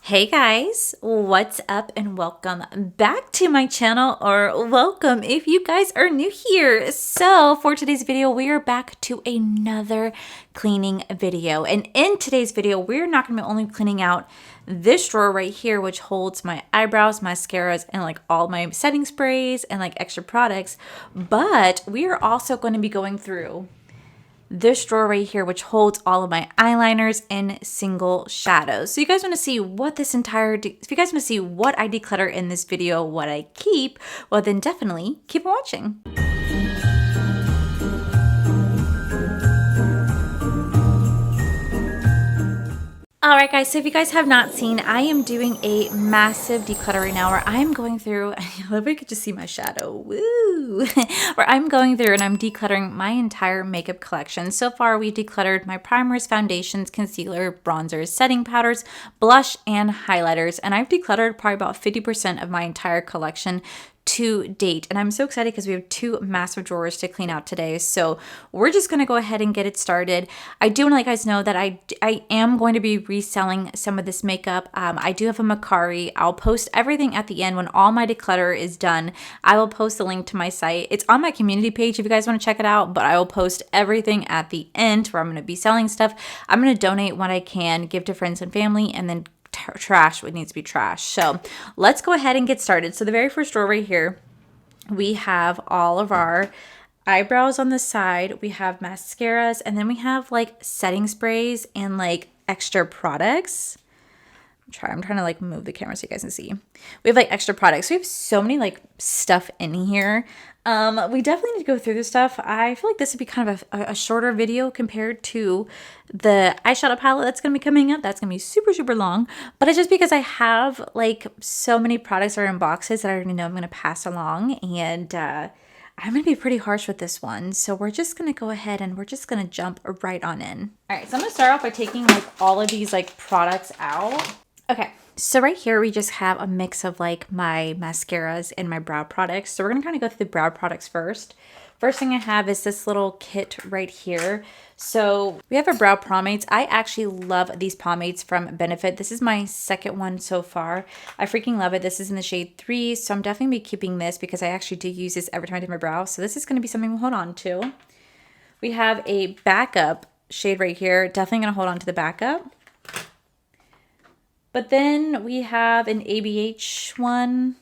Hey guys, what's up and welcome back to my channel, or welcome if you guys are new here. So for today's video, we are back to another cleaning video. And in today's video, we're not going to be only cleaning out this drawer right here, which holds my eyebrows, mascaras, and like all my setting sprays and like extra products, but we are also going to be going through this drawer right here, which holds all of my eyeliners and single shadows. So you guys want to see what this if you guys want to see what I declutter in this video, what I keep, well then definitely keep watching. All right, guys, so if you guys have not seen, I am doing a massive declutter right now where I'm going through, I love you could just see my shadow, woo, where I'm going through and I'm decluttering my entire makeup collection. So far, we've decluttered my primers, foundations, concealer, bronzers, setting powders, blush, and highlighters. And I've decluttered probably about 50% of my entire collection to date, and I'm so excited because we have two massive drawers to clean out today. So we're just going to go ahead and get it started. I do want to let you guys know that I am going to be reselling some of this makeup. I do have a Mascaras. I'll post everything at the end when all my declutter is done. I will post the link to my site. It's on my community page if you guys want to check it out, but I will post everything at the end where I'm going to be selling stuff. I'm going to donate what I can, give to friends and family, and then trash what needs to be trashed. So let's go ahead and get started. So the very first drawer right here, we have all of our eyebrows on the side, we have mascaras, and then we have like setting sprays and like extra products. I'm trying to like move the camera so you guys can see. We have like extra products. We have so many like stuff in here. We definitely need to go through this stuff. I feel like this would be kind of a shorter video compared to the eyeshadow palette that's going to be coming up. That's going to be super, super long. But it's just because I have like so many products that are in boxes that I already know I'm going to pass along. And I'm going to be pretty harsh with this one. So we're just going to go ahead and we're just going to jump right on in. All right, so I'm going to start off by taking like all of these like products out. Okay, so right here we just have a mix of like my mascaras and my brow products. So we're going to kind of go through the brow products first. First thing I have is this little kit right here. So we have a brow pomades. I actually love these pomades from Benefit. This is my second one so far. I freaking love it. This is in the shade 3, so I'm definitely going to be keeping this because I actually do use this every time I do my brows. So this is going to be something we'll hold on to. We have a backup shade right here. Definitely going to hold on to the backup. But then we have an ABH one.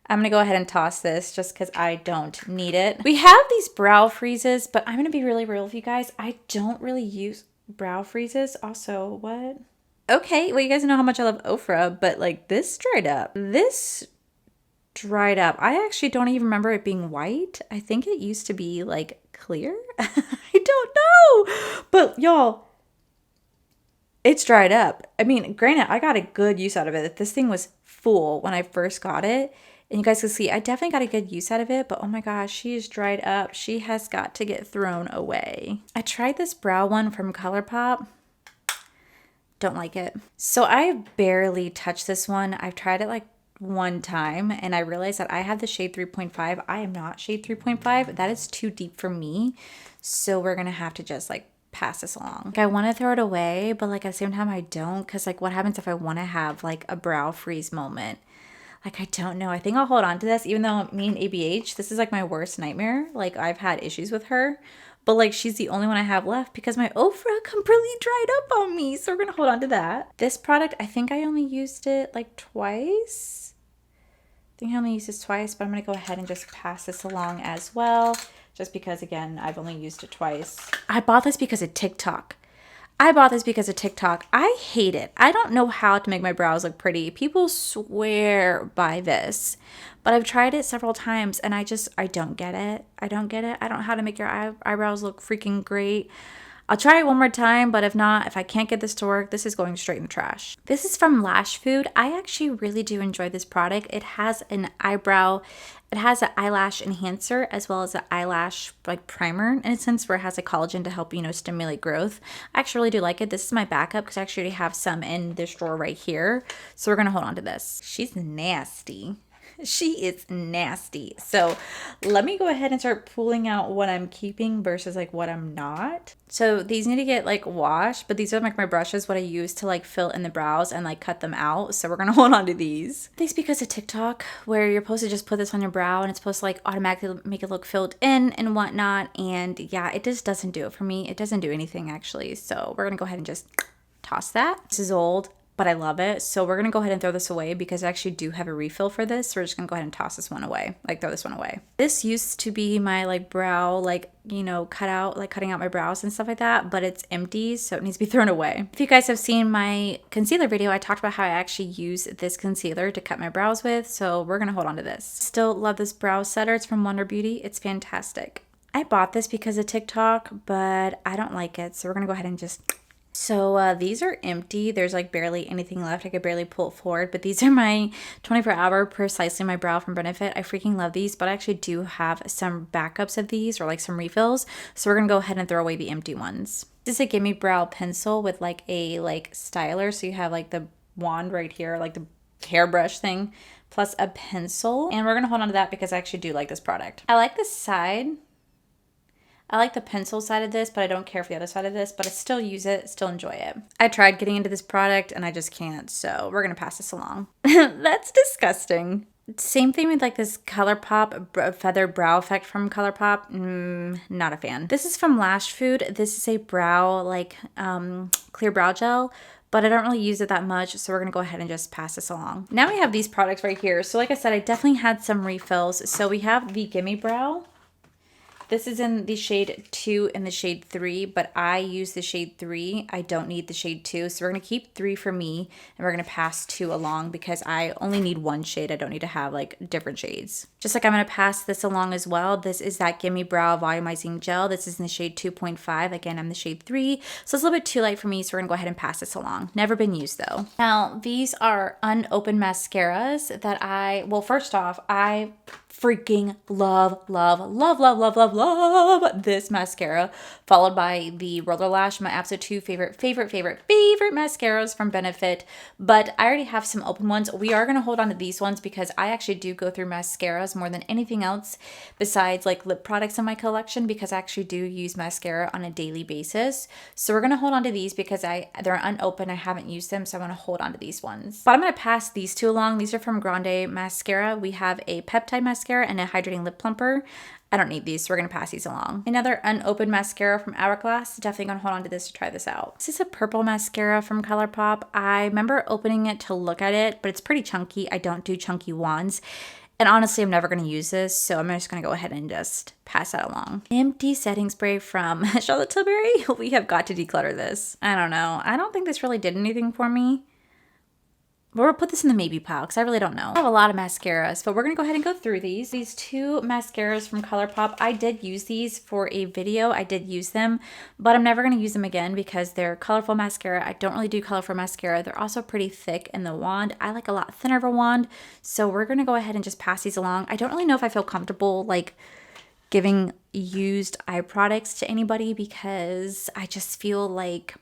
I'm going to go ahead and toss this just because I don't need it. We have these brow freezes, but I'm going to be really real with you guys. I don't really use brow freezes. Also, what? Okay, well, you guys know how much I love Ofra, but like this dried up. This dried up. I actually don't even remember it being white. I think it used to be like clear. I don't know. But y'all, it's dried up. I mean, granted, I got a good use out of it. This thing was full when I first got it. And you guys can see, I definitely got a good use out of it. But oh my gosh, she is dried up. She has got to get thrown away. I tried this brow one from ColourPop. Don't like it. So I barely touched this one. I've tried it like one time. And I realized that I have the shade 3.5. I am not shade 3.5. That is too deep for me. So we're going to have to just like pass this along. Like, I want to throw it away, but like at the same time I don't, because like what happens if I want to have like a brow freeze moment? Like, I don't know. I think I'll hold on to this, even though me and ABH, this is like my worst nightmare. Like, I've had issues with her, but like she's the only one I have left because my Ofra completely dried up on me. So we're gonna hold on to that. This product, I think I only used it like twice. I think I only used this twice, but I'm gonna go ahead and just pass this along as well. Just because, again, I've only used it twice. I bought this because of TikTok. I hate it. I don't know how to make my brows look pretty. People swear by this. But I've tried it several times, and I don't get it. I don't know how to make your eyebrows look freaking great. I'll try it one more time, but if I can't get this to work, this is going straight in the trash. This is from Lash Food. I actually really do enjoy this product. It has an eyelash enhancer as well as an eyelash like primer in a sense where it has a collagen to help, stimulate growth. I actually really do like it. This is my backup because I actually already have some in this drawer right here. So we're going to hold on to this. She's nasty. She is nasty. So let me go ahead and start pulling out what I'm keeping versus like what I'm not. So these need to get like washed, but these are like my brushes, what I use to like fill in the brows and like cut them out. So we're gonna hold on to these. These because of TikTok, where you're supposed to just put this on your brow and it's supposed to like automatically make it look filled in and whatnot. And yeah, it just doesn't do it for me. It doesn't do anything actually. So we're gonna go ahead and just toss that. This is old, but I love it. So we're going to go ahead and throw this away because I actually do have a refill for this. So we're just going to go ahead and toss this one away, like throw this one away. This used to be my like brow, like, you know, cut out, like cutting out my brows and stuff like that, but it's empty. So it needs to be thrown away. If you guys have seen my concealer video, I talked about how I actually use this concealer to cut my brows with. So we're going to hold on to this. Still love this brow setter. It's from Wonder Beauty. It's fantastic. I bought this because of TikTok, but I don't like it. So we're going to go ahead and just... So these are empty. There's like barely anything left. I could barely pull it forward, but these are my 24-hour Precisely My Brow from Benefit. I freaking love these, but I actually do have some backups of these or like some refills. So we're going to go ahead and throw away the empty ones. This is a Gimme Brow pencil with like a like styler. So you have like the wand right here, like the hairbrush thing, plus a pencil. And we're going to hold on to that because I actually do like this product. I like this side. I like the pencil side of this, but I don't care for the other side of this, but I still use it, still enjoy it. I tried getting into this product and I just can't, so we're gonna pass this along. That's disgusting. Same thing with like this ColourPop feather brow effect from ColourPop. Not a fan. This is from Lash Food. This is a brow, like clear brow gel, but I don't really use it that much, so we're gonna go ahead and just pass this along. Now we have these products right here. So like I said, I definitely had some refills. So we have the Gimme Brow. This is in the shade 2 and the shade 3, but I use the shade 3. I don't need the shade 2, so we're going to keep 3 for me, and we're going to pass 2 along because I only need one shade. I don't need to have like different shades. Just like I'm going to pass this along as well. This is that Gimme Brow Volumizing Gel. This is in the shade 2.5. Again, I'm the shade 3, so it's a little bit too light for me, so we're going to go ahead and pass this along. Never been used though. Now, these are unopened mascaras that well, first off, I freaking love this mascara, followed by the Roller Lash, my absolute two favorite mascaras from Benefit. But I already have some open ones. We are going to hold on to these ones because I actually do go through mascaras more than anything else besides like lip products in my collection, because I actually do use mascara on a daily basis. So we're going to hold on to these because they're unopened. I haven't used them, so I'm going to hold on to these ones. But I'm going to pass these two along. These are from Grande Mascara. We have a peptide mascara and a hydrating lip plumper. I don't need these, so we're going to pass these along. Another unopened mascara from Hourglass. Definitely going to hold on to this to try this out. This is a purple mascara from ColourPop. I remember opening it to look at it, but it's pretty chunky. I don't do chunky wands. And honestly, I'm never going to use this, so I'm just going to go ahead and just pass that along. Empty setting spray from Charlotte Tilbury. We have got to declutter this. I don't know. I don't think this really did anything for me. We'll put this in the maybe pile because I really don't know. I have a lot of mascaras, but we're going to go ahead and go through these. These two mascaras from ColourPop, I did use these for a video. I did use them, but I'm never going to use them again because they're colorful mascara. I don't really do colorful mascara. They're also pretty thick in the wand. I like a lot thinner of a wand, so we're going to go ahead and just pass these along. I don't really know if I feel comfortable like giving used eye products to anybody because I just feel like,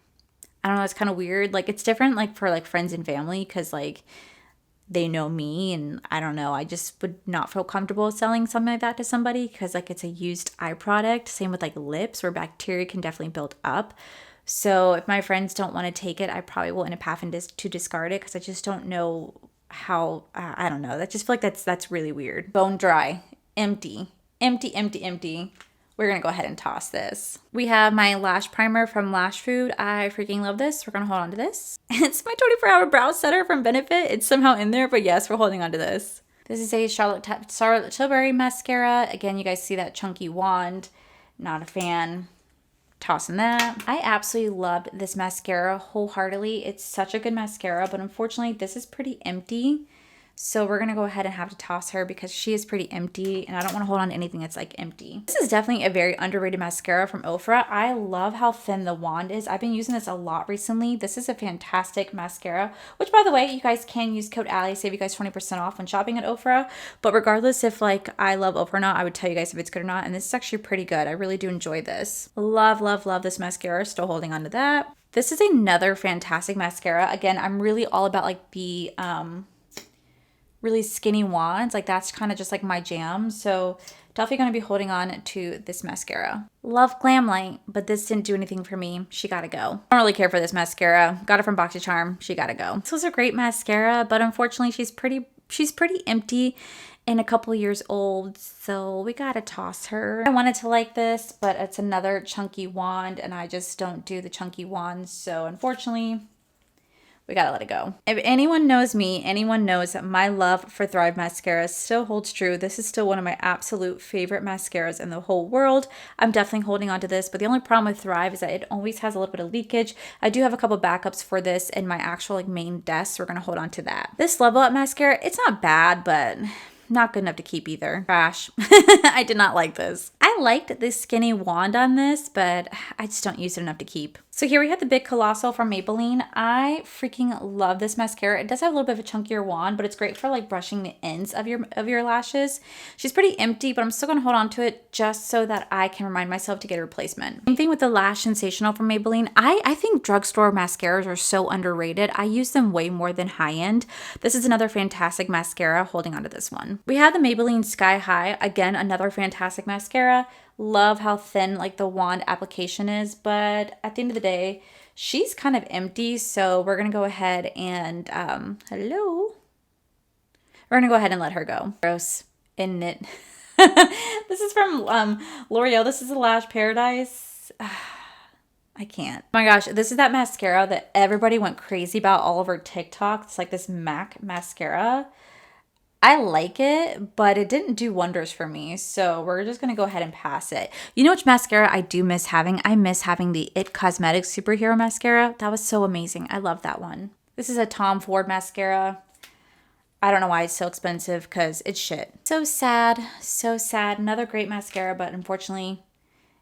I don't know, it's kind of weird. Like, it's different, like, for, like, friends and family because, like, they know me and I don't know. I just would not feel comfortable selling something like that to somebody because, like, it's a used eye product. Same with, like, lips where bacteria can definitely build up. So if my friends don't want to take it, I probably will end up having to discard it because I just don't know how, I don't know. I just feel like that's really weird. Bone dry. Empty. We're going to go ahead and toss this. We have my lash primer from Lash Food. I freaking love this. We're going to hold on to this. It's my 24-hour brow setter from Benefit. It's somehow in there, but yes, we're holding on to this. This is a Charlotte Tilbury mascara. Again, you guys see that chunky wand. Not a fan. Tossing that. I absolutely loved this mascara wholeheartedly. It's such a good mascara, but unfortunately, this is pretty empty. So we're going to go ahead and have to toss her because she is pretty empty and I don't want to hold on to anything that's like empty. This is definitely a very underrated mascara from Ofra. I love how thin the wand is. I've been using this a lot recently. This is a fantastic mascara, which by the way, you guys can use code Allie, save you guys 20% off when shopping at Ofra. But regardless if like I love Ofra or not, I would tell you guys if it's good or not. And this is actually pretty good. I really do enjoy this. Love this mascara. Still holding on to that. This is another fantastic mascara. Again, I'm really all about like the, really skinny wands. Like that's kind of just like my jam. So definitely going to be holding on to this mascara. Love Glam Light, but this didn't do anything for me. She got to go. I don't really care for this mascara. Got it from BoxyCharm. She got to go. This was a great mascara, but unfortunately she's pretty empty and a couple years old, so we gotta toss her. I wanted to like this, but it's another chunky wand and I just don't do the chunky wands, so unfortunately we gotta let it go. If anyone knows me, anyone knows that my love for Thrive mascara still holds true. This is still one of my absolute favorite mascaras in the whole world. I'm definitely holding on to this, but the only problem with Thrive is that it always has a little bit of leakage. I do have a couple backups for this in my actual like main desk, so we're gonna hold on to that. This Level Up mascara, it's not bad, but not good enough to keep either. Trash. I did not like this. I liked this skinny wand on this, but I just don't use it enough to keep. So here we have the Big Colossal from Maybelline. I freaking love this mascara. It does have a little bit of a chunkier wand, but it's great for like brushing the ends of your lashes. She's pretty empty, but I'm still gonna hold on to it just so that I can remind myself to get a replacement. Same thing with the Lash Sensational from Maybelline. I think drugstore mascaras are so underrated. I use them way more than high-end. This is another fantastic mascara. Holding on to this one. We have the Maybelline Sky High. Again, another fantastic mascara. Love how thin like the wand application is, but at the end of the day, she's kind of empty, so we're gonna go ahead and hello. We're gonna go ahead and let her go. Gross, isn't it? This is from L'Oreal. This is the Lash Paradise. I can't. Oh my gosh, this is that mascara that everybody went crazy about all over TikTok. It's like this MAC mascara. I like it, but it didn't do wonders for me, so we're just gonna go ahead and pass it. You know which mascara I do miss having? I miss having the It Cosmetics Superhero Mascara. That was so amazing. I love that one. This is a Tom Ford mascara. I don't know why it's so expensive, because it's shit. So sad, so sad. Another great mascara, but unfortunately,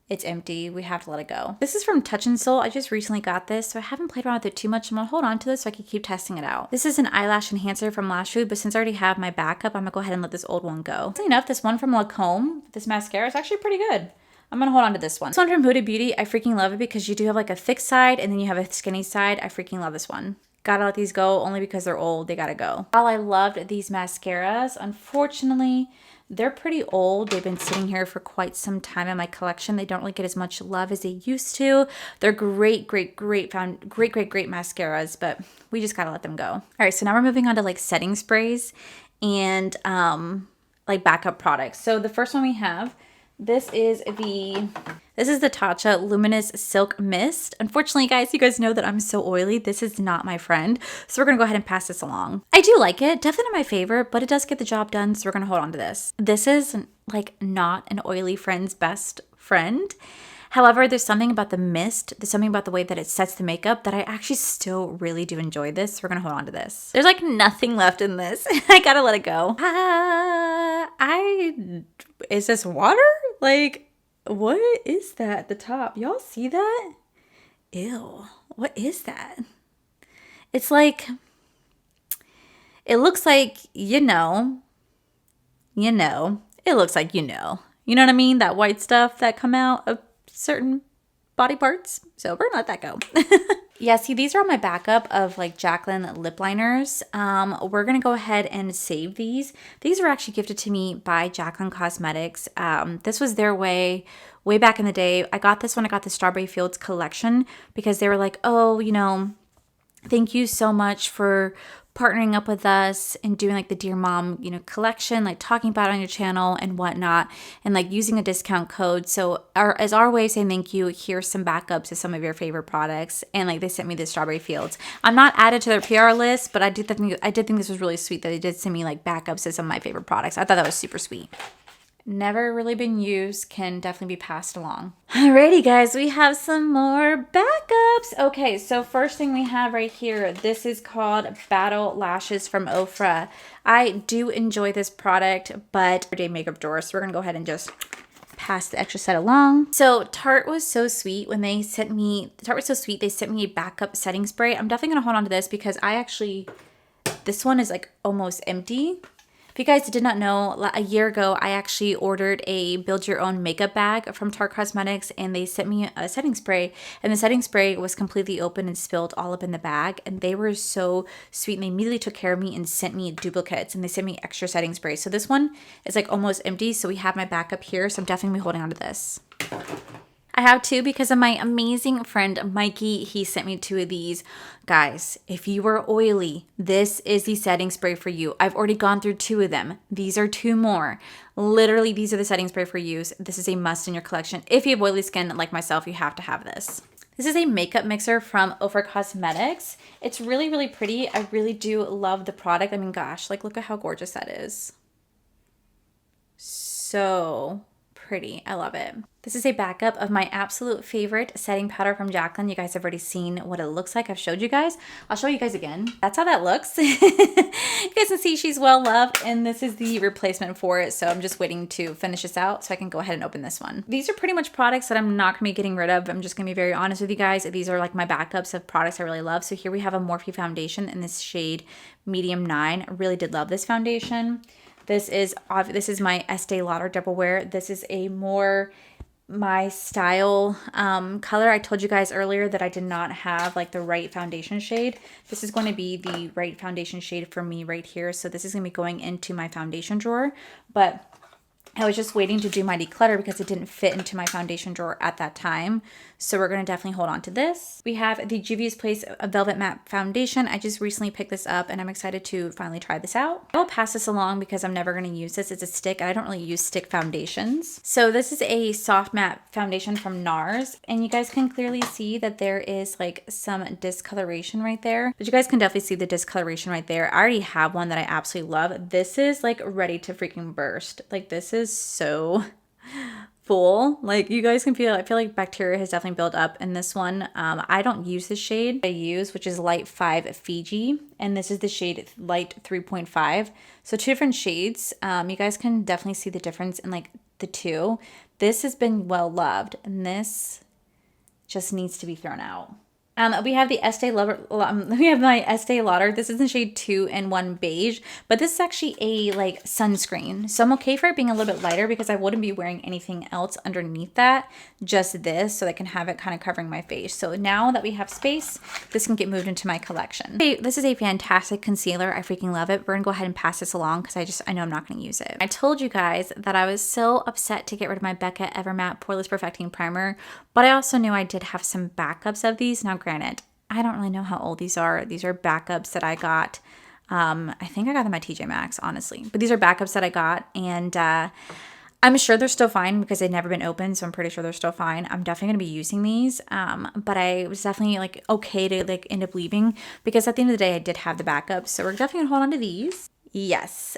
it's empty. We have to let it go. This is from Touch in Sol. I just recently got this, so I haven't played around with it too much. I'm gonna hold on to this so I can keep testing it out. This is an eyelash enhancer from Lash Food, but since I already have my backup, I'm gonna go ahead and let this old one go. Funny enough, this one from Lancome, this mascara is actually pretty good. I'm gonna hold on to this one. This one from Huda Beauty, I freaking love it because you do have like a thick side and then you have a skinny side. I freaking love this one. Gotta let these go only because they're old. They gotta go. While I loved these mascaras, unfortunately, they're pretty old. They've been sitting here for quite some time in my collection. They don't really get as much love as they used to. They're great mascaras, but we just gotta let them go. All right, so now we're moving on to like setting sprays and like backup products. So the first one we have, this is the Tatcha Luminous Silk Mist. Unfortunately, guys, you guys know that I'm so oily. This is not my friend. So we're going to go ahead and pass this along. I do like it. Definitely not my favorite, but it does get the job done. So we're going to hold on to this. This is like not an oily friend's best friend. However, there's something about the mist, there's something about the way that it sets the makeup that I actually still really do enjoy this. So we're going to hold on to this. There's like nothing left in this. I got to let it go. Is this water? Like, what is that at the top? Y'all see that? Ew. What is that? It's like, it looks like, it looks like, you know what I mean? That white stuff that come out of certain body parts. So we're gonna let that go. Yeah, see, these are on my backup of like Jaclyn lip liners. We're gonna go ahead and save these. These were actually gifted to me by Jaclyn Cosmetics. This was their way back in the day. I got this when I got the Strawberry Fields collection because they were like, oh, thank you so much for partnering up with us and doing like the Dear Mom, collection, like talking about it on your channel and whatnot, and like using a discount code. So as our way of saying thank you, here's some backups of some of your favorite products. And like they sent me the Strawberry Fields. I'm not added to their PR list, but I did think this was really sweet that they did send me like backups of some of my favorite products. I thought that was super sweet. Never really been used, can definitely be passed along. Alrighty guys, we have some more backups. Okay, so first thing we have right here, this is called Battle Lashes from Ofra. I do enjoy this product, but everyday makeup drawer, so we're gonna go ahead and just pass the extra set along. So Tarte was so sweet when they sent me, they sent me a backup setting spray. I'm definitely gonna hold on to this because this one is like almost empty. If you guys did not know, a year ago, I actually ordered a build your own makeup bag from Tarte Cosmetics, and they sent me a setting spray, and the setting spray was completely open and spilled all up in the bag, and they were so sweet, and they immediately took care of me and sent me duplicates, and they sent me extra setting spray. So this one is like almost empty, so we have my backup here, so I'm definitely holding on to this. I have two because of my amazing friend Mikey. He sent me two of these. Guys, if you are oily, this is the setting spray for you. I've already gone through two of them. These are two more. Literally, these are the setting spray for use. This is a must in your collection. If you have oily skin like myself, you have to have this. This is a makeup mixer from P.O Cosmetics. It's really, really pretty. I really do love the product. I mean, gosh, like look at how gorgeous that is. So pretty. I love it. This is a backup of my absolute favorite setting powder from Jaclyn. You guys have already seen what it looks like. I've showed you guys. I'll show you guys again. That's how that looks. You guys can see she's well loved, and this is the replacement for it. So I'm just waiting to finish this out so I can go ahead and open this one. These are pretty much products that I'm not going to be getting rid of. I'm just going to be very honest with you guys. These are like my backups of products I really love. So here we have a Morphe foundation in this shade Medium 9. I really did love this foundation. This is my Estee Lauder Double Wear. This is a more my style color. I told you guys earlier that I did not have like the right foundation shade. This is going to be the right foundation shade for me right here. So this is going to be going into my foundation drawer. But I was just waiting to do my declutter because it didn't fit into my foundation drawer at that time. So we're going to definitely hold on to this. We have the Juvia's Place Velvet Matte Foundation. I just recently picked this up and I'm excited to finally try this out. I will pass this along because I'm never going to use this. It's a stick. I don't really use stick foundations. So this is a soft matte foundation from NARS. And you guys can clearly see that there is like some discoloration right there. But you guys can definitely see the discoloration right there. I already have one that I absolutely love. This is like ready to freaking burst. Like this is so full. Like you guys can feel, I feel like bacteria has definitely built up in this one. I don't use the shade I use, which is Light 5 Fiji, and this is the shade Light 3.5. So two different shades. You guys can definitely see the difference in like the two. This has been well loved, and this just needs to be thrown out. We have the Estee Lauder. We have my Estee Lauder. This is in shade 2-in-1 Beige, but this is actually a like sunscreen. So I'm okay for it being a little bit lighter because I wouldn't be wearing anything else underneath that, just this, so I can have it kind of covering my face. So now that we have space, this can get moved into my collection. Okay, this is a fantastic concealer. I freaking love it. We're gonna go ahead and pass this along because I know I'm not gonna use it. I told you guys that I was so upset to get rid of my Becca Evermatte Poreless Perfecting Primer, but I also knew I did have some backups of these. Now granted, I don't really know how old these are. These are backups that I got. I think I got them at TJ Maxx, honestly. But these are backups that I got, and I'm sure they're still fine because they've never been opened, so I'm pretty sure they're still fine. I'm definitely going to be using these, but I was definitely like okay to like end up leaving because at the end of the day, I did have the backups. So we're definitely going to hold on to these. Yes,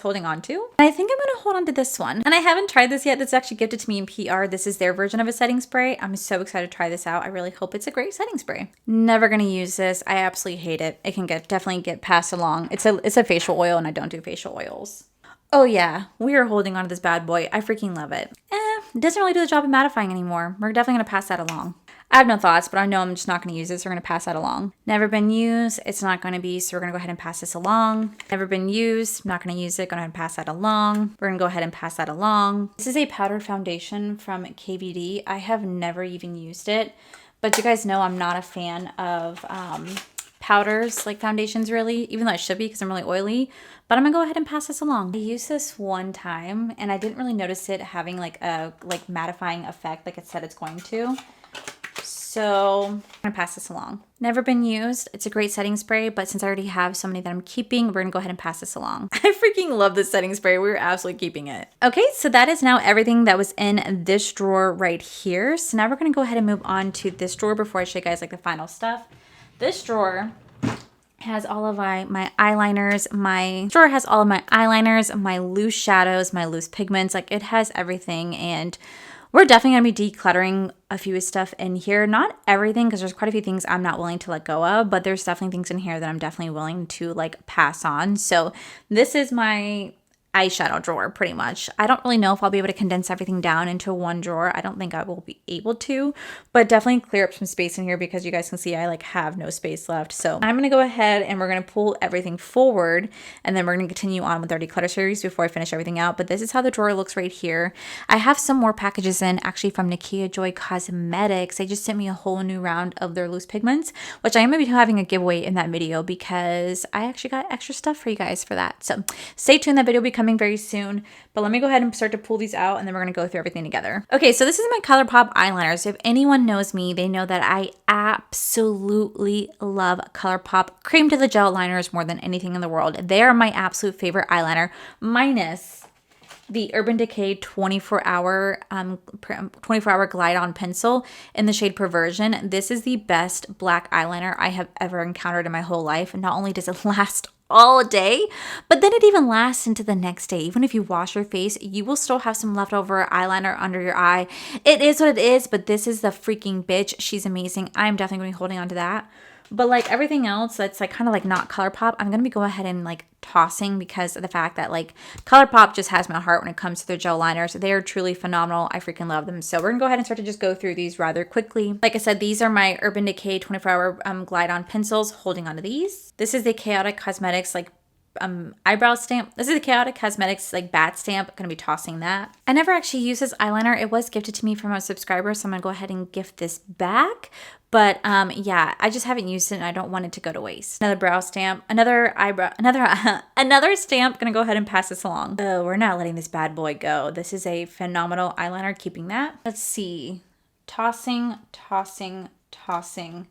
holding on to. And I think I'm going to hold on to this one. And I haven't tried this yet. This is actually gifted to me in PR. This is their version of a setting spray. I'm so excited to try this out. I really hope it's a great setting spray. Never going to use this. I absolutely hate it. It can definitely get passed along. It's a facial oil and I don't do facial oils. Oh yeah, we are holding on to this bad boy. I freaking love it. It doesn't really do the job of mattifying anymore. We're definitely going to pass that along. I have no thoughts, but I know I'm just not going to use this. We're going to pass that along. Never been used. It's not going to be, so we're going to go ahead and pass this along. Never been used. Not going to use it. Going to go ahead and pass that along. We're going to go ahead and pass that along. This is a powdered foundation from KVD. I have never even used it, but you guys know I'm not a fan of powders like foundations really, even though I should be because I'm really oily, but I'm gonna go ahead and pass this along. I used this one time and I didn't really notice it having like a mattifying effect like it said it's going to. So I'm gonna pass this along. Never been used. It's a great setting spray, but since I already have so many that I'm keeping, we're gonna go ahead and pass this along. I freaking love this setting spray. We're absolutely keeping it. Okay, so that is now everything that was in this drawer right here. So now we're gonna go ahead and move on to this drawer before I show you guys like the final stuff. This drawer has all of my eyeliners. My drawer has all of my eyeliners, my loose shadows, my loose pigments. Like it has everything, and we're definitely going to be decluttering a few stuff in here. Not everything, because there's quite a few things I'm not willing to let go of, but there's definitely things in here that I'm definitely willing to like pass on. So this is my eyeshadow drawer pretty much. I don't really know if I'll be able to condense everything down into one drawer. I don't think I will be able to, but definitely clear up some space in here because you guys can see I like have no space left. So I'm going to go ahead and we're going to pull everything forward, and then we're going to continue on with our declutter series before I finish everything out. But this is how the drawer looks right here. I have some more packages in actually from Nakia Joy Cosmetics. They just sent me a whole new round of their loose pigments, which I am going to be having a giveaway in that video because I actually got extra stuff for you guys for that. So stay tuned. That video will be coming very soon, but let me go ahead and start to pull these out, and then we're going to go through everything together. Okay, so this is my ColourPop eyeliner. So if anyone knows me, they know that I absolutely love ColourPop cream to the gel liners more than anything in the world. They are my absolute favorite eyeliner, minus the Urban Decay 24-hour glide on pencil in the shade Perversion. This is the best black eyeliner I have ever encountered in my whole life. And not only does it last all day, but then it even lasts into the next day. Even if you wash your face, you will still have some leftover eyeliner under your eye. It is what it is, but this is the freaking bitch. She's amazing. I'm definitely going to be holding on to that. But like everything else that's like kind of like not ColourPop, I'm going to be go ahead and like tossing because of the fact that like ColourPop just has my heart when it comes to their gel liners. They are truly phenomenal. I freaking love them. So we're going to go ahead and start to just go through these rather quickly. Like I said, these are my Urban Decay 24-hour glide on pencils, holding onto these. This is the Chaotic Cosmetics like eyebrow stamp. This is the Chaotic Cosmetics like bat stamp. I'm gonna be tossing that. I never actually used this eyeliner. It was gifted to me from a subscriber, so I'm gonna go ahead and gift this back. But yeah, I just haven't used it and I don't want it to go to waste. Another brow stamp, another eyebrow, another stamp. Gonna go ahead and pass this along. Oh, we're not letting this bad boy go. This is a phenomenal eyeliner, keeping that. Let's see. Tossing, tossing, tossing,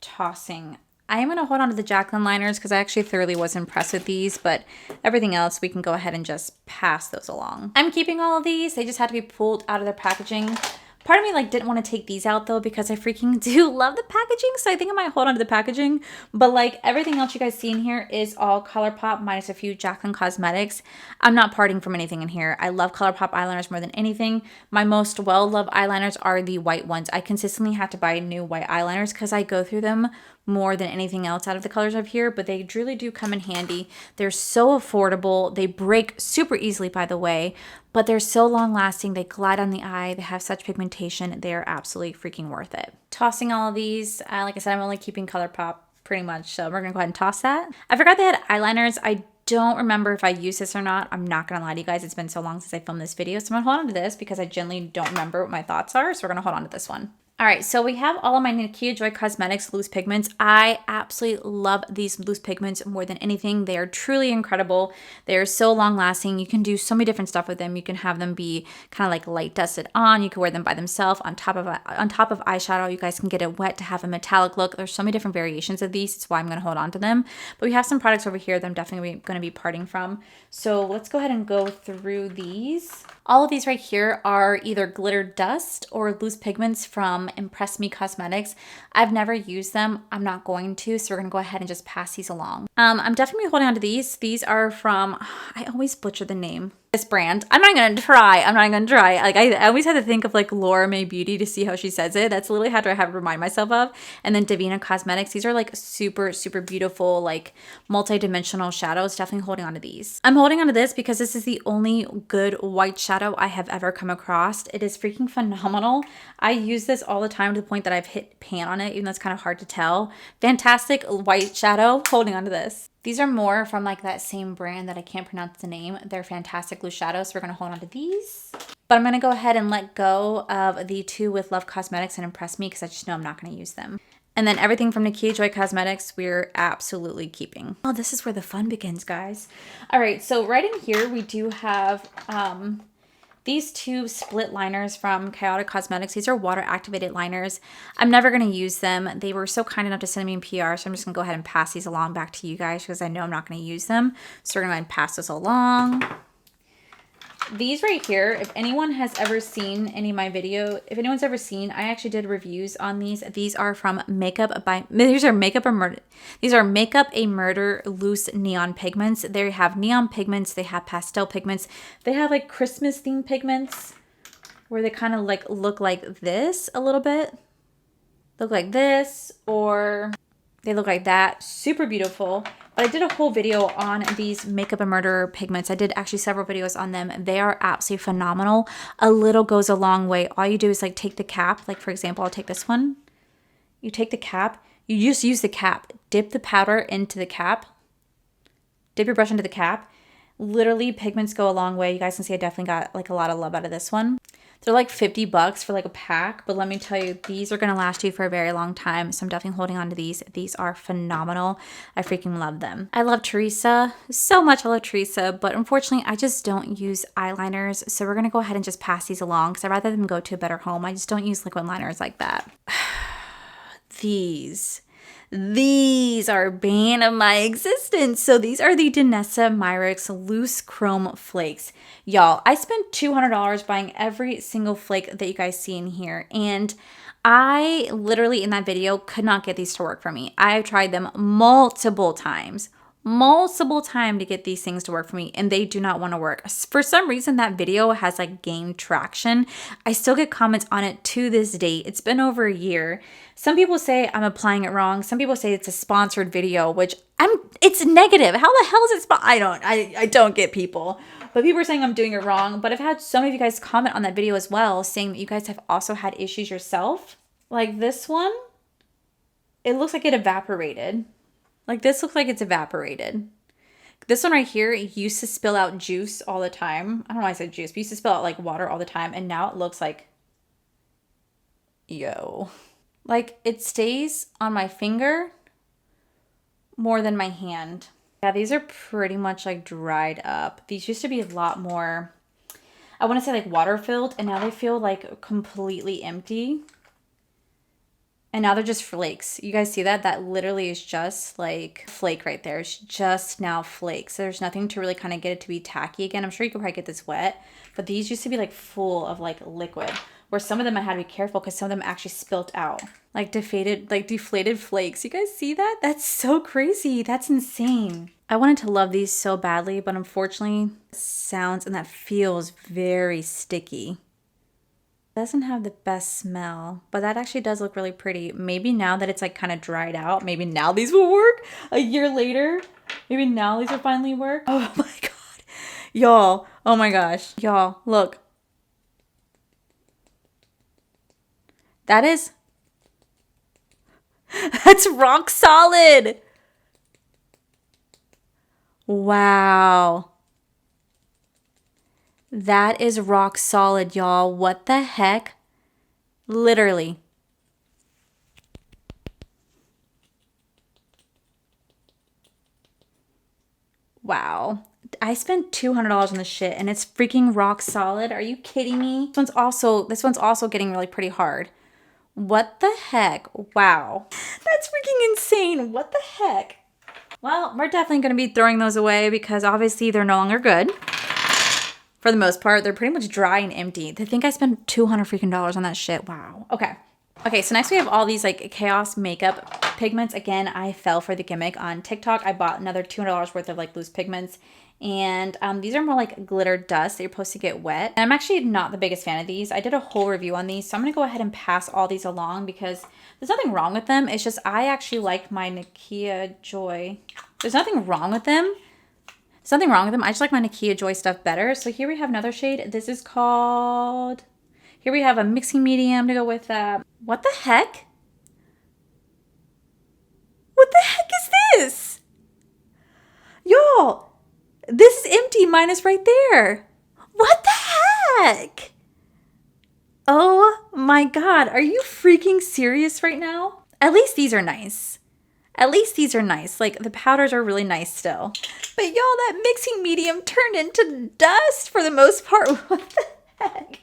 tossing. I am going to hold on to the Jaclyn liners because I actually thoroughly was impressed with these, but everything else we can go ahead and just pass those along. I'm keeping all of these. They just had to be pulled out of their packaging. Part of me like didn't want to take these out though because I freaking do love the packaging, so I think I might hold on to the packaging. But like everything else you guys see in here is all ColourPop minus a few Jaclyn Cosmetics. I'm not parting from anything in here. I love ColourPop eyeliners more than anything. My most well-loved eyeliners are the white ones. I consistently have to buy new white eyeliners because I go through them more than anything else out of the colors of here, but they truly do come in handy. They're so affordable. They break super easily, by the way, but they're so long lasting. They glide on the eye. They have such pigmentation. They are absolutely freaking worth it. Tossing all of these. Like I said, I'm only keeping ColourPop pretty much, so we're gonna go ahead and toss that. I forgot they had eyeliners. I don't remember if I used this or not. I'm not gonna lie to you guys. It's been so long since I filmed this video, so I'm gonna hold on to this because I genuinely don't remember what my thoughts are, so we're gonna hold on to this one. All right, so we have all of my Nakia Joy Cosmetics loose pigments. I absolutely love these loose pigments more than anything. They are truly incredible. They are so long lasting. You can do so many different stuff with them. You can have them be kind of like light dusted on. You can wear them by themselves on top of eyeshadow. You guys can get it wet to have a metallic look. There's so many different variations of these. That's why I'm going to hold on to them. But we have some products over here that I'm definitely going to be parting from. So let's go ahead and go through these. All of these right here are either glitter dust or loose pigments from Impress Me Cosmetics. I've never used them. I'm not going to, so we're gonna go ahead and just pass these along. I'm definitely holding on to these. These are from, I always butcher the name. This brand. I'm not gonna try. Like I always had to think of like Laura May Beauty to see how she says it. That's literally how I have to remind myself of. And then Divina Cosmetics. These are like super, super beautiful, like multi-dimensional shadows. Definitely holding on to these. I'm holding on to this because this is the only good white shadow I have ever come across. It is freaking phenomenal. I use this all the time to the point that I've hit pan on it, even though it's kind of hard to tell. Fantastic white shadow. Holding on to this. These are more from like that same brand that I can't pronounce the name. They're fantastic loose shadows, so we're going to hold on to these. But I'm going to go ahead and let go of the two with Love Cosmetics and Impress Me because I just know I'm not going to use them. And then everything from Nakia Joy Cosmetics, we're absolutely keeping. Oh, this is where the fun begins, guys. All right, so right in here, we do have these two split liners from Chaotic Cosmetics. These are water activated liners. I'm never going to use them. They were so kind enough to send me in PR, so I'm just going to go ahead and pass these along back to you guys because I know I'm not going to use them. So we're going to go ahead and pass this along. These right here, if anyone has ever seen any of my video, if anyone's ever seen, I actually did reviews on these. These are from these are Makeup a Murder loose neon pigments. They have neon pigments, they have pastel pigments, they have like Christmas themed pigments where they kind of like look like this a little bit. Look like this, or they look like that. Super beautiful. But I did a whole video on these Makeup and Murder pigments. I did actually several videos on them. They are absolutely phenomenal. A little goes a long way. All you do is like take the cap. Like for example, I'll take this one. You take the cap. You just use the cap. Dip the powder into the cap. Dip your brush into the cap. Literally, pigments go a long way. You guys can see I definitely got like a lot of love out of this one. They're like $50 for like a pack, but let me tell you, these are going to last you for a very long time. So I'm definitely holding on to these. These are phenomenal. I freaking love them. I love Teresa so much. I love Teresa, but unfortunately I just don't use eyeliners. So we're going to go ahead and just pass these along because I'd rather them go to a better home. I just don't use liquid liners like that. These are a bane of my existence. So these are the Danessa Myricks Loose Chrome Flakes. Y'all, I spent $200 buying every single flake that you guys see in here. And I literally in that video could not get these to work for me. I've tried them multiple times to get these things to work for me, and they do not want to work. For some reason, that video has like gained traction. I still get comments on it to this date. It's been over a year. Some people say I'm applying it wrong. Some people say it's a sponsored video, which it's negative. How the hell is it I don't get people. But people are saying I'm doing it wrong. But I've had so many of you guys comment on that video as well, saying that you guys have also had issues yourself. Like this one, it looks like it evaporated. Like this looks like it's evaporated. This one right here, it used to spill out juice all the time. I don't know why I said juice, but it used to spill out like water all the time. And now it looks like, yo. Like it stays on my finger more than my hand. Yeah, these are pretty much like dried up. These used to be a lot more, I want to say like water filled, and now they feel like completely empty. And now they're just flakes. You guys see that? That literally is just like flake right there. It's just now flakes. So there's nothing to really kind of get it to be tacky again. I'm sure you could probably get this wet, but these used to be like full of like liquid, where some of them I had to be careful because some of them actually spilt out. Like deflated flakes. You guys see that? That's so crazy. That's insane. I wanted to love these so badly, but unfortunately, it sounds and that feels very sticky. Doesn't have the best smell, but that actually does look really pretty. Maybe now that it's like kind of dried out, maybe now these will work a year later. Maybe now these will finally work. Oh my god, y'all, oh my gosh, y'all, look, that's rock solid. Wow. That is rock solid, y'all. What the heck? Literally. Wow. I spent $200 on this shit and it's freaking rock solid. Are you kidding me? This one's also getting really pretty hard. What the heck? Wow. That's freaking insane. What the heck? Well, we're definitely going to be throwing those away because obviously they're no longer good. For the most part, they're pretty much dry and empty. I think I spent $200 freaking dollars on that shit. Wow. Okay, so next we have all these like Chaos makeup pigments. Again, I fell for the gimmick on TikTok. I bought another $200 worth of like loose pigments. And these are more like glitter dust that you're supposed to get wet. And I'm actually not the biggest fan of these. I did a whole review on these. So I'm going to go ahead and pass all these along because there's nothing wrong with them. It's just I actually like my Nakia Joy. There's nothing wrong with them. There's nothing wrong with them. I just like my Nakia Joy stuff better. So here we have another shade. This is called... Here we have a mixing medium to go with that. What the heck? What the heck is this? Y'all, this is empty. Mine is right there. What the heck? Oh my god. Are you freaking serious right now? At least these are nice. At least these are nice. Like, the powders are really nice still. But y'all, that mixing medium turned into dust for the most part. What the heck?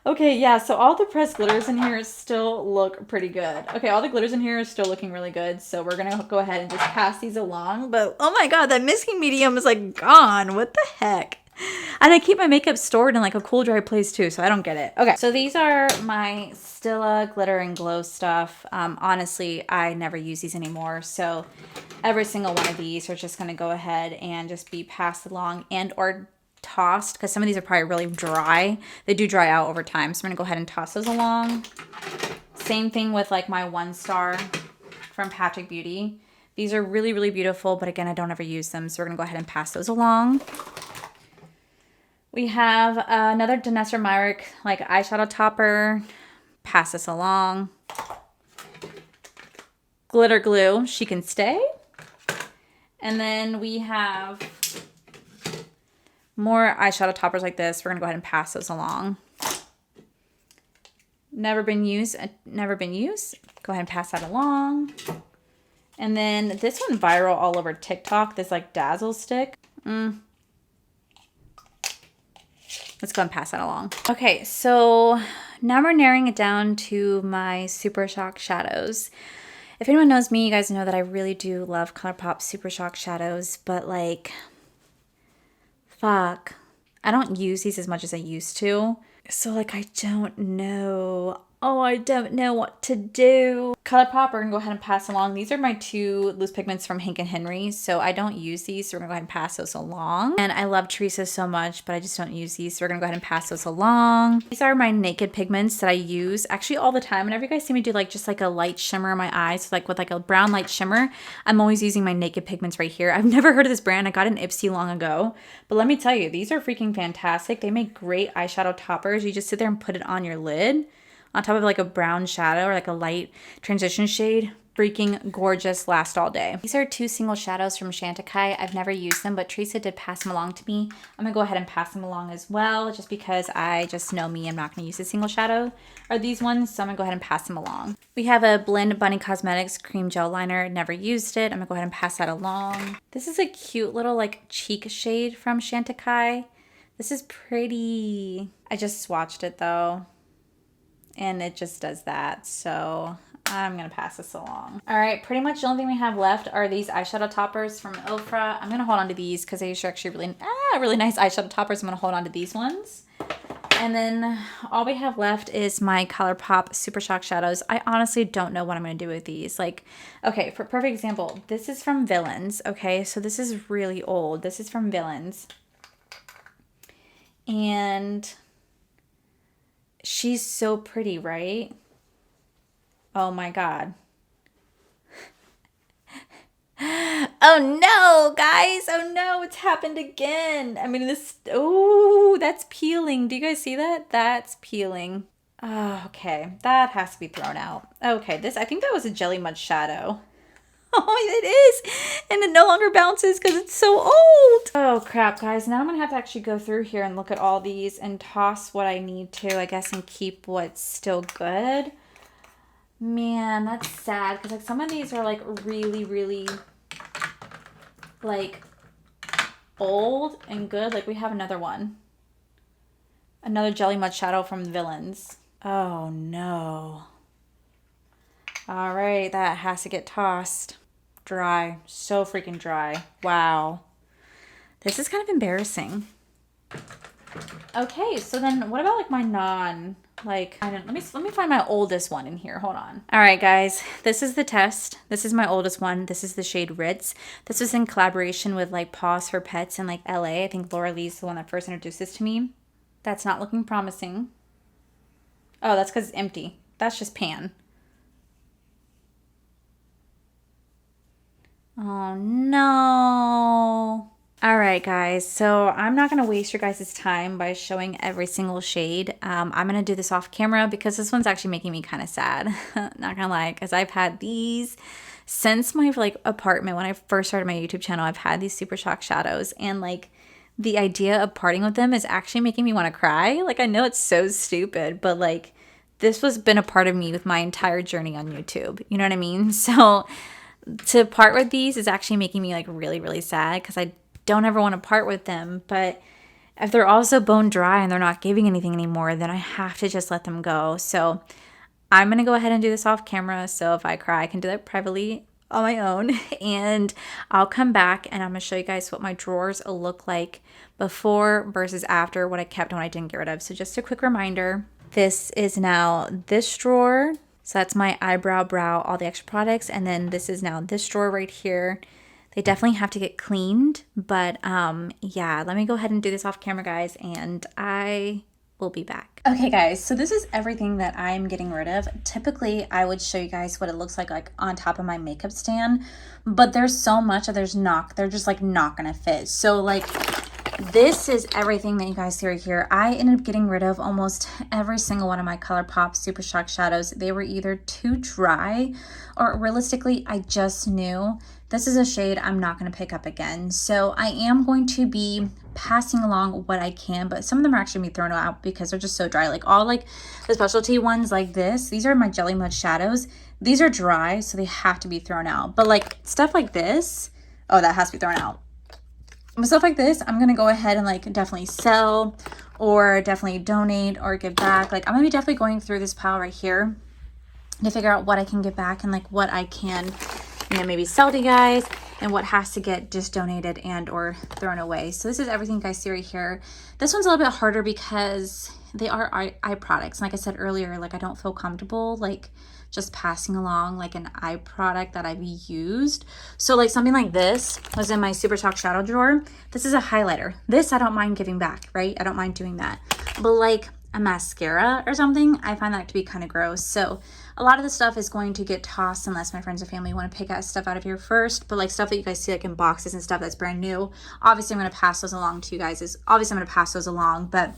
Okay, yeah, so all the pressed glitters in here still look pretty good. Okay, all the glitters in here are still looking really good. So we're going to go ahead and just pass these along. But, oh my god, that mixing medium is, like, gone. What the heck? And I keep my makeup stored in, like, a cool, dry place, too. So I don't get it. Okay, so these are my Stila Glitter and Glow stuff. Honestly, I never use these anymore. So every single one of these are just going to go ahead and just be passed along and or tossed, because some of these are probably really dry. They do dry out over time, so I'm gonna go ahead and toss those along. Same thing with like my 1 star from Patrick Beauty. These are really, really beautiful, but again, I don't ever use them, so we're gonna go ahead and pass those along. We have another Danessa Myrick like eyeshadow topper. Pass this along. Glitter glue, she can stay. And then we have more eyeshadow toppers like this. We're gonna go ahead and pass those along. Never been used, never been used. Go ahead and pass that along. And then this went viral all over TikTok, this like dazzle stick. Let's go and pass that along. Okay, so now we're narrowing it down to my Super Shock shadows. If anyone knows me, you guys know that I really do love ColourPop Super Shock shadows, but like, fuck. I don't use these as much as I used to. So like, I don't know. Oh, I don't know what to do. ColourPop, we're gonna go ahead and pass along. These are my two loose pigments from Hank & Henry, so I don't use these, so we're gonna go ahead and pass those along. And I love Teresa so much, but I just don't use these, so we're gonna go ahead and pass those along. These are my naked pigments that I use actually all the time. Whenever you guys see me do like just like a light shimmer in my eyes, so like with like a brown light shimmer, I'm always using my naked pigments right here. I've never heard of this brand. I got an Ipsy long ago, but let me tell you, these are freaking fantastic. They make great eyeshadow toppers. You just sit there and put it on your lid, on top of like a brown shadow or like a light transition shade. Freaking gorgeous, last all day. These are two single shadows from Chantecaille. I've never used them, but Teresa did pass them along to me. I'm gonna go ahead and pass them along as well, just because I just know me, I'm not gonna use a single shadow or these ones, so I'm gonna go ahead and pass them along. We have a Blend Bunny Cosmetics cream gel liner, never used it. I'm gonna go ahead and pass that along. This is a cute little like cheek shade from Chantecaille. This is pretty. I just swatched it though, and it just does that, so I'm gonna pass this along. All right, pretty much the only thing we have left are these eyeshadow toppers from Ofra. I'm gonna hold on to these because these are actually really nice eyeshadow toppers. I'm gonna hold on to these ones. And then all we have left is my ColourPop Super Shock shadows. I honestly don't know what I'm gonna do with these. Like, okay, for perfect example, this is from Villains, okay? So this is really old. This is from Villains. And she's so pretty, right? Oh my God. Oh no, guys. Oh no, it's happened again. I mean, this, oh, that's peeling. Do you guys see that? That's peeling. Oh, okay. That has to be thrown out. Okay, this, I think that was a Jelly Mud shadow. Oh, it is. And it no longer bounces because it's so old. Oh crap, guys. Now I'm going to have to actually go through here and look at all these and toss what I need to, I guess, and keep what's still good. Man, that's sad because like some of these are like really like old and good. Like we have another one. Another Jelly Mud shadow from Villains. Oh no. All right, that has to get tossed. Dry. So freaking dry. Wow. This is kind of embarrassing. Okay, so then what about like my non, like, let me find my oldest one in here. Hold on. All right, guys, this is the test. This is my oldest one. This is the shade Ritz. This was in collaboration with like Paws for Pets in like LA. I think Laura Lee's the one that first introduced this to me. That's not looking promising. Oh, that's because it's empty. That's just pan. Oh no. All right, guys, so I'm not going to waste your guys' time by showing every single shade. I'm going to do this off camera because this one's actually making me kind of sad. Not going to lie, because I've had these since my like apartment. When I first started my YouTube channel, I've had these Super Shock shadows, and like the idea of parting with them is actually making me want to cry. Like, I know it's so stupid, but like this was been a part of me with my entire journey on YouTube. You know what I mean? So to part with these is actually making me like really sad because I don't ever want to part with them. But if they're also bone dry and they're not giving anything anymore, then I have to just let them go. So I'm going to go ahead and do this off camera. So if I cry, I can do that privately on my own. And I'll come back and I'm going to show you guys what my drawers look like before versus after, what I kept and what I didn't get rid of. So just a quick reminder, this is now this drawer. So that's my eyebrow, brow, all the extra products. And then this is now this drawer right here. They definitely have to get cleaned, but yeah, let me go ahead and do this off camera, guys, and I will we'll be back. Okay guys, so this is everything that I'm getting rid of. Typically, I would show you guys what it looks like on top of my makeup stand, but there's so much that they're just like not gonna fit. So like, this is everything that you guys see right here. I ended up getting rid of almost every single one of my ColourPop Super Shock shadows. They were either too dry, or realistically, I just knew this is a shade I'm not going to pick up again. So I am going to be passing along what I can, but some of them are actually going to be thrown out because they're just so dry. Like all like the specialty ones like this, these are my Jelly Mud shadows. These are dry, so they have to be thrown out. But like stuff like this, oh, that has to be thrown out. But stuff like this, I'm going to go ahead and like definitely sell or definitely donate or give back. Like I'm going to be definitely going through this pile right here to figure out what I can give back and like what I can, you know, maybe sell to you guys and what has to get just donated and or thrown away. So this is everything you guys see right here. This one's a little bit harder because they are eye products. And like I said earlier, like I don't feel comfortable like just passing along like an eye product that I've used. So like something like this was in my Super Shock shadow drawer. This is a highlighter. This I don't mind giving back, right? I don't mind doing that. But like a mascara or something, I find that to be kind of gross. So a lot of the stuff is going to get tossed unless my friends and family want to pick out stuff out of here first. But like stuff that you guys see like in boxes and stuff that's brand new, obviously I'm going to pass those along to you guys. But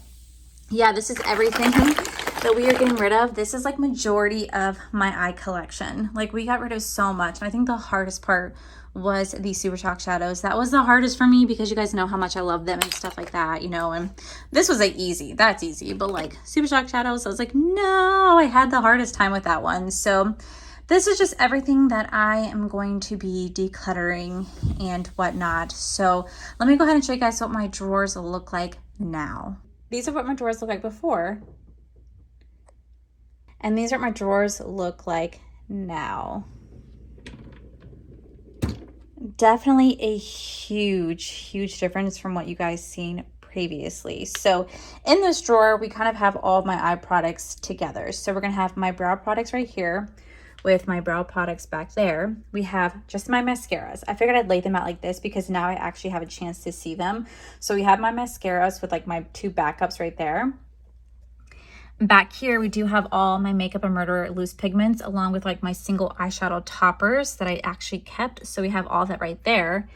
yeah, this is everything that we are getting rid of. This is like majority of my eye collection. Like we got rid of so much. And I think the hardest part was the Super Shock shadows. That was the hardest for me because you guys know how much I love them and stuff like that, you know. And this was like easy. That's easy. But like Super Shock shadows, I was like, no, I had the hardest time with that one. So this is just everything that I am going to be decluttering and whatnot. So let me go ahead and show you guys what my drawers look like now. These are what my drawers look like before. And these are what my drawers look like now. Definitely a huge difference from what you guys seen previously. So in this drawer, we kind of have all of my eye products together. So we're going to have my brow products right here with my brow products back there. We have just my mascaras. I figured I'd lay them out like this because now I actually have a chance to see them. So we have my mascaras with like my two backups right there. Back here, we do have all my Makeup and Murder loose pigments along with like my single eyeshadow toppers that I actually kept. So we have all that right there.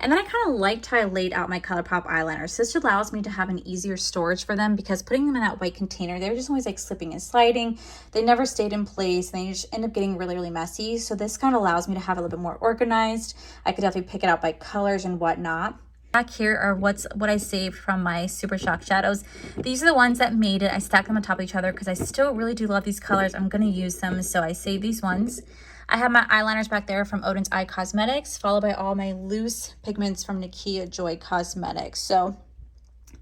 And then I kind of liked how I laid out my ColourPop eyeliners. So this allows me to have an easier storage for them because putting them in that white container, they were just always like slipping and sliding. They never stayed in place. And they just end up getting really messy. So this kind of allows me to have a little bit more organized. I could definitely pick it out by colors and whatnot. Back here are what I saved from my Super Shock shadows. These are the ones that made it. I stacked them on top of each other because I still really do love these colors. I'm going to use them, so I saved these ones. I have my eyeliners back there from Odin's Eye Cosmetics, followed by all my loose pigments from Nakia Joy Cosmetics. So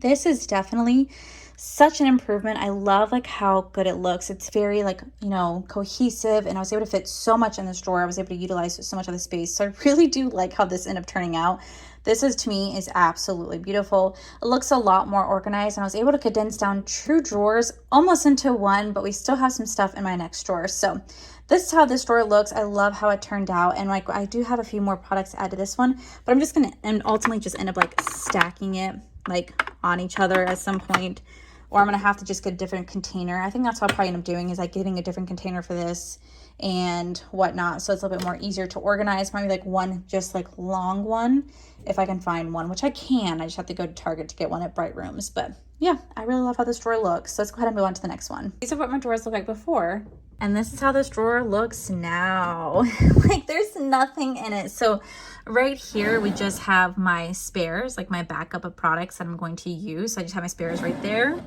this is definitely such an improvement. I love like how good it looks. It's very like, you know, cohesive, and I was able to fit so much in this drawer. I was able to utilize so much of the space. So I really do like how this ended up turning out. This is, to me, is absolutely beautiful. It looks a lot more organized, and I was able to condense down 2 drawers almost into one, but we still have some stuff in my next drawer. So this is how this drawer looks. I love how it turned out, and like I do have a few more products to add to this one, but I'm just gonna ultimately just end up like stacking it like on each other at some point, or I'm gonna have to just get a different container. I think that's what I'll probably end up doing, is like getting a different container for this and whatnot, so it's a little bit more easier to organize. Maybe like one just like long one if I can find one, which I can. I just have to go to Target to get one at Bright Rooms. But yeah, I really love how this drawer looks. So let's go ahead and move on to the next one. These are what my drawers look like before, and this is how this drawer looks now. Like there's nothing in it. So right here we just have my spares, like my backup of products that I'm going to use. So I just have my spares right there.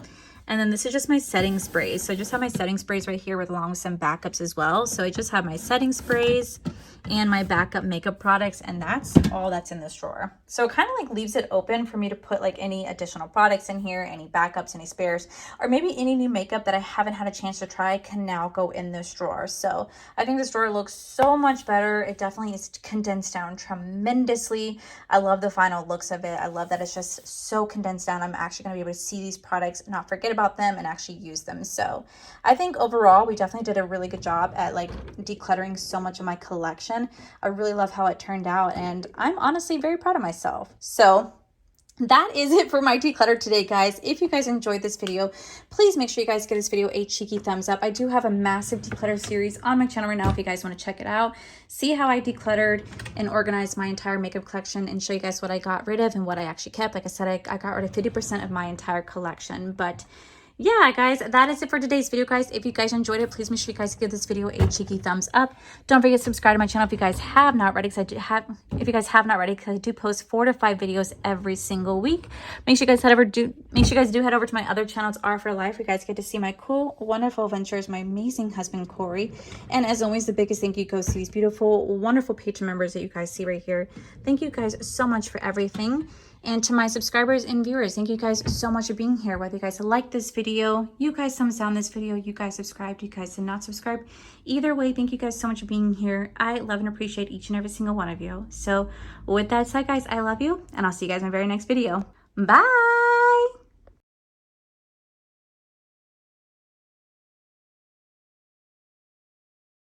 And then this is just my setting sprays. So I just have my setting sprays right here along with some backups as well. So I just have my setting sprays and my backup makeup products, and that's all that's in this drawer. So it kind of like leaves it open for me to put like any additional products in here, any backups, any spares, or maybe any new makeup that I haven't had a chance to try can now go in this drawer. So I think this drawer looks so much better. It definitely is condensed down tremendously. I love the final looks of it. I love that it's just so condensed down. I'm actually going to be able to see these products, not forget about them, and actually use them. So I think overall we definitely did a really good job at like decluttering so much of my collection. I really love how it turned out, and I'm honestly very proud of myself. So that is it for my declutter today, guys. If you guys enjoyed this video, please make sure you guys give this video a cheeky thumbs up. I do have a massive declutter series on my channel right now if you guys want to check it out. See how I decluttered and organized my entire makeup collection and show you guys what I got rid of and what I actually kept. Like I said, I got rid of 50% of my entire collection. But yeah, guys, that is it for today's video, guys. If you guys enjoyed it, please make sure you guys give this video a cheeky thumbs up. Don't forget to subscribe to my channel if you guys have not already, because I do post 4 to 5 videos every single week. Make sure you guys head over to my other channels, R for Life. You guys get to see my cool, wonderful adventures, my amazing husband Corey, and as always, the biggest thank you goes to these beautiful, wonderful patron members that you guys see right here. Thank you guys so much for everything. And to my subscribers and viewers, thank you guys so much for being here. Whether you guys like this video, you guys thumbs down this video, you guys subscribed, you guys did not subscribe. Either way, thank you guys so much for being here. I love and appreciate each and every single one of you. So with that said, guys, I love you, and I'll see you guys in my very next video. Bye!